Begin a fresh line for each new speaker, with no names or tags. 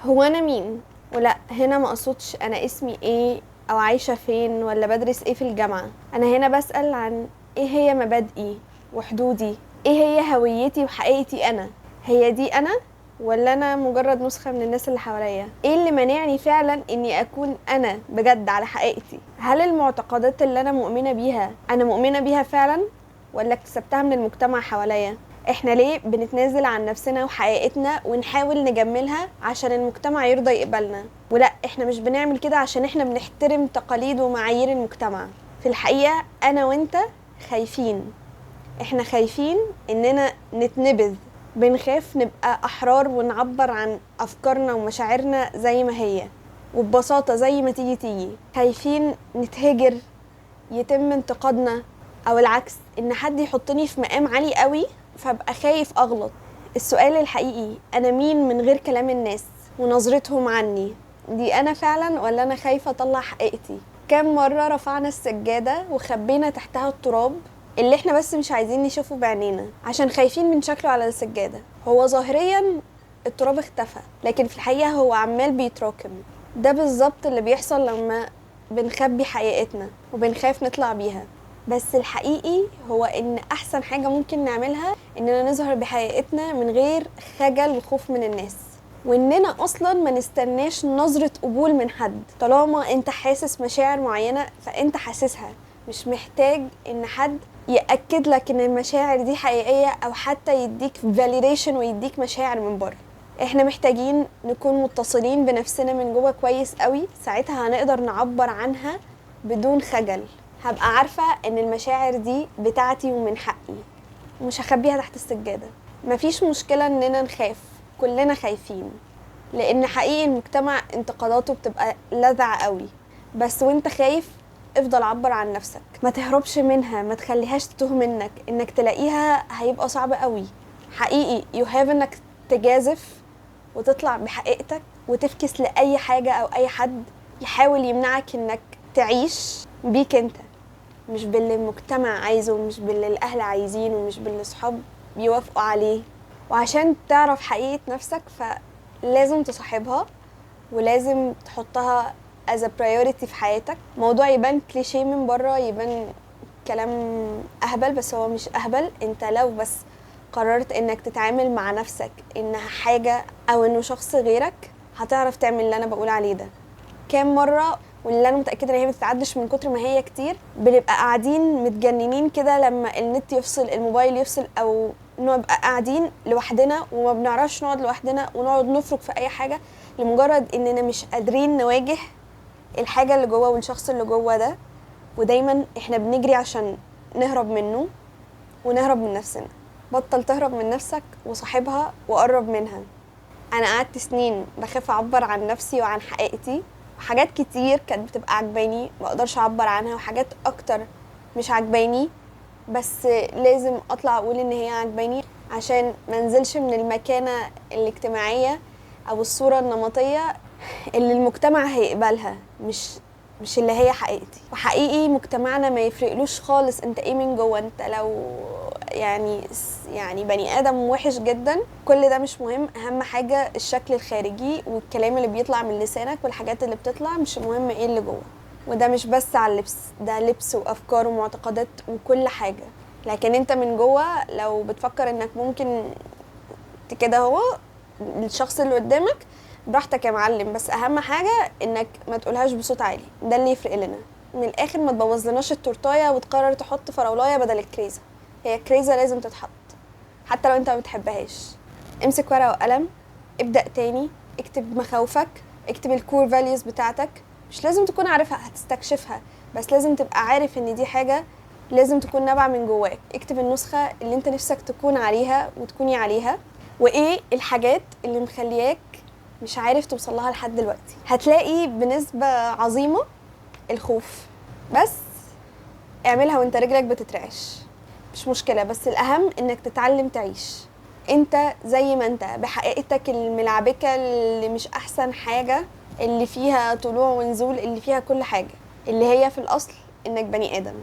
هو انا مين؟ ولا هنا ما اقصدش انا اسمي ايه او عايشه فين ولا بدرس ايه في الجامعه. انا هنا بسأل عن ايه هي مبادئي وحدودي، ايه هي هويتي وحقيقتي. انا هي دي انا ولا انا مجرد نسخه من الناس اللي حواليا؟ ايه اللي مانعني فعلا اني اكون انا بجد على حقيقتي؟ هل المعتقدات اللي انا مؤمنه بيها انا مؤمنه بيها فعلا ولا اكتسبتها من المجتمع حواليا؟ احنا ليه بنتنازل عن نفسنا وحقيقتنا ونحاول نجملها عشان المجتمع يرضى يقبلنا؟ ولا احنا مش بنعمل كده عشان احنا بنحترم تقاليد ومعايير المجتمع؟ في الحقيقة انا وانت خايفين. احنا خايفين اننا نتنبذ، بنخاف نبقى احرار ونعبر عن افكارنا ومشاعرنا زي ما هي وببساطة زي ما تيجي تيجي. خايفين نتهجر، يتم انتقادنا، او العكس ان حد يحطني في مقام عالي قوي فابقى خايف اغلط. السؤال الحقيقي انا مين من غير كلام الناس ونظرتهم عني؟ دي انا فعلا ولا انا خايفة اطلع حقيقتي؟ كام مرة رفعنا السجادة وخبينا تحتها التراب اللي احنا بس مش عايزين نشوفه بعينينا عشان خايفين من شكله على السجادة. هو ظاهريا التراب اختفى لكن في الحقيقة هو عمال بيتراكم. ده بالظبط اللي بيحصل لما بنخبي حقيقتنا وبنخاف نطلع بيها. بس الحقيقي هو ان احسن حاجة ممكن نعملها اننا نظهر بحقيقتنا من غير خجل وخوف من الناس، واننا اصلا ما نستناش نظرة قبول من حد. طالما انت حاسس مشاعر معينة فانت حاسسها، مش محتاج ان حد يأكد لك ان المشاعر دي حقيقية او حتى يديك validation ويديك مشاعر من بره. احنا محتاجين نكون متصلين بنفسنا من جوه كويس قوي، ساعتها هنقدر نعبر عنها بدون خجل. هبقى عارفة ان المشاعر دي بتاعتي ومن حقي ومش هخبيها تحت السجادة. مفيش مشكلة اننا نخاف، كلنا خايفين لان حقيقي المجتمع انتقاداته بتبقى لاذعة قوي. بس وانت خايف افضل عبر عن نفسك، ما تهربش منها، ما تخليهاش تتوه منك. انك تلاقيها هيبقى صعب قوي. حقيقي you have انك تجازف وتطلع بحقيقتك وتفكس لأي حاجة أو أي حد يحاول يمنعك إنك تعيش بيك أنت، مش باللي المجتمع عايزه ومش باللي الأهل عايزينه ومش باللي صحاب بيوافقوا عليه. وعشان تعرف حقيقة نفسك فلازم تصاحبها ولازم تحطها as a priority في حياتك. موضوع يبان كليشيه من بره، يبان كلام أهبل، بس هو مش أهبل. انت لو بس قررت انك تتعامل مع نفسك انها حاجة او انه شخص غيرك هتعرف تعمل اللي انا بقول عليه ده. كام مرة، واللي انا متأكدة ان هي متتعدش من كتر ما هي كتير، بنبقى قاعدين متجننين كده لما النت يفصل، الموبايل يفصل، او نبقى قاعدين لوحدنا وما بنعرفش نقعد لوحدنا ونقعد نفرك في اي حاجة لمجرد اننا مش قادرين نواجه الحاجة اللي جوه والشخص اللي جوه ده. ودايما احنا بنجري عشان نهرب منه ونهرب من نفسنا. بطل تهرب من نفسك وصاحبها وقرب منها. انا قعدت سنين بخاف اعبر عن نفسي وعن حقيقتي، وحاجات كتير كانت بتبقى عجباني ما اقدرش اعبر عنها، وحاجات اكتر مش عجباني بس لازم اطلع اقول ان هي عجباني عشان ما انزلش من المكانة الاجتماعية او الصورة النمطية اللي المجتمع هيقبلها، مش اللي هي حقيقتي. وحقيقي مجتمعنا ما يفرقلوش خالص انت ايه من جوه. انت لو يعني بني ادم وحش جدا كل ده مش مهم، اهم حاجة الشكل الخارجي والكلام اللي بيطلع من لسانك والحاجات اللي بتطلع، مش مهم ايه اللي جوه. وده مش بس على اللبس، ده لبس وافكار ومعتقدات وكل حاجة. لكن انت من جوه لو بتفكر انك ممكن كده هو الشخص اللي قدامك، براحتك يا معلم، بس اهم حاجه انك ما تقولهاش بصوت عالي. ده اللي يفرق لنا. من الاخر ما تبوظلناش التورتايه وتقرر تحط فراولايه بدل الكريزه. هي الكريزه لازم تتحط حتى لو انت ما بتحبهاش. امسك ورقه وقلم، ابدا تاني، اكتب مخاوفك، اكتب الكور فاليوز بتاعتك. مش لازم تكون عارفها، هتستكشفها، بس لازم تبقى عارف ان دي حاجه لازم تكون نابعه من جواك. اكتب النسخه اللي انت نفسك تكون عليها وتكوني عليها، وايه الحاجات اللي مخلياك مش عارف توصلها لحد دلوقتي. هتلاقي بنسبة عظيمة الخوف، بس اعملها وانت رجلك بتترعش، مش مشكلة. بس الأهم انك تتعلم تعيش انت زي ما انت بحقيقتك الملعبكة اللي مش احسن حاجة، اللي فيها طلوع ونزول، اللي فيها كل حاجة، اللي هي في الأصل انك بني آدم.